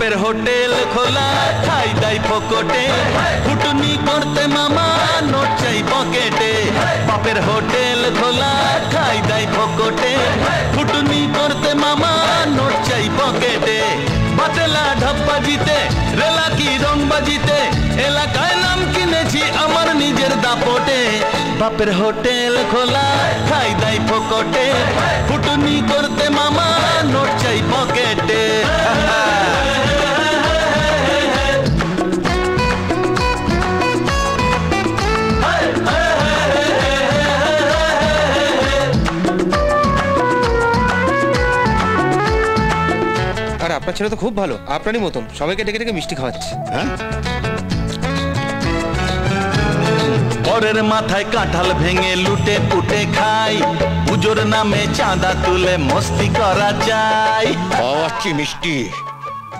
বাপের হোটেল খোলা খাই দাই পকেটে ফুটুনি করতে মামা নোট চাই পকেটে বাপের হোটেল খোলা খাই দাই পকেটে ফুটুনি করতে মামা নোট চাই পকেটে বাতেলা ঢপবাজিতে রেলা কি রং বাজিতে এলাকায় নাম কিনেছি আমার নিজের দাপটে বাপের হোটেল খোলা খাই দাই পকেটে ফুটুনি করতে মামা নোট চাই পকেটে আর আপনার ছেলে তো খুব ভালো, আপনারই মতন সবাইকে ডেকে ডেকে মিষ্টি খাওয়াচ্ছে। হ্যাঁ, পরের মাথায় কাঁঠাল ভেঙে লুটে পুটে খাই পুজোর নামে চাঁদা তুলে মস্তি করা যায় খাওয়াচ্ছি মিষ্টি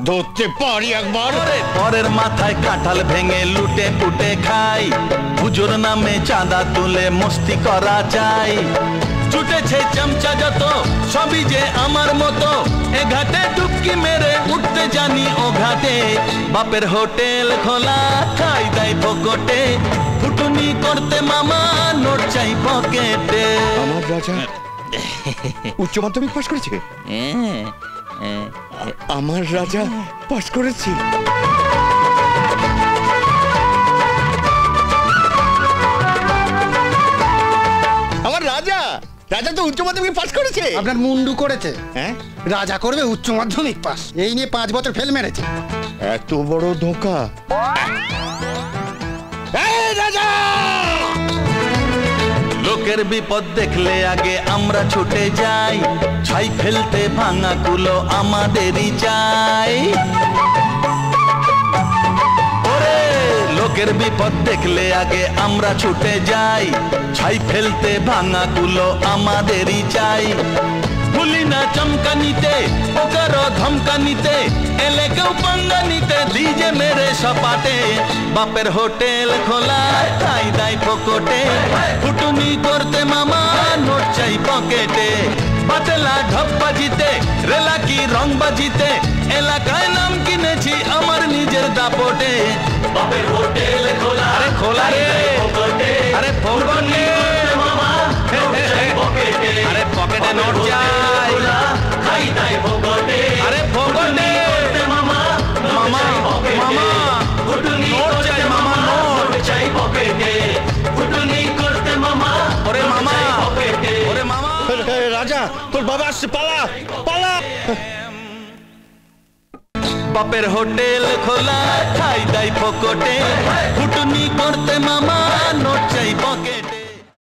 ধরতে পারি একবার। পরের মাথায় কাঁঠাল ভেঙে লুটে পুটে খাই পুজোর নামে চাঁদা তুলে মস্তি করা যায় ছুটেছে চামচা যত সবই যে আমার মতো এ ঘাটে ডুবকি মেরে উঠতে জানি ও ঘাটে বাপের হোটেল খোলা খাই দাই পকেটে ফুটুনি করতে মামা নোট চাই পকেটে। আমার রাজা উচ্চ মাধ্যমিক পাশ করেছে। আমার রাজা পাশ করেছে। আমার রাজা রাজা তো উচ্চ মাধ্যমিক পাশ করেছে। আপনার মুন্ডু করেছে। হ্যাঁ, রাজা করবে উচ্চ মাধ্যমিক পাস, এই নিয়ে 5 বছর ফেল মেরেছে। এত বড় ধোঁকা। রাজা লোকের বিপদ দেখলে আগে আমরা ছুটে যাই ছাই ফেলতে ভাঙা কুলো আমাদেরই চাই ওরে লোকের বিপদ দেখলে আগে আমরা ছুটে যাই ছাই ফেলতে ভাঙা কুলো আমাদেরই চাই ভুলি না চমকানিতে ওকারও ধমকানিতে এলে কেউ পাঙ্গানিতে ডিজে মেরে সপাটে বাপের হোটেল খোলা খাই দাই পকেটে ফুটুনি করতে মামা নোট চাই পকেটে বাতেলা ঢপবাজিতে রেলা কি রং বাজিতে এলাকায় নাম কিনেছি আমার নিজের দাপটে বাপের হোটেল খোলা আরে খোলা রে আরে পকেটে আরে পকেটে নোট চাই খাই দাই পকেটে আরে পকেটে মামা মামা মামা নোট চাই মামা নোট চাই পকেটে ফুটুনি করতে মামা ওরে মামা ওরে মামা রাজা তোর বাবা আসছে, পালা পালা। বাপের হোটেল খোলা খাই দাই পকেটে ফুটুনি করতে মামা নোট চাই পকেটে।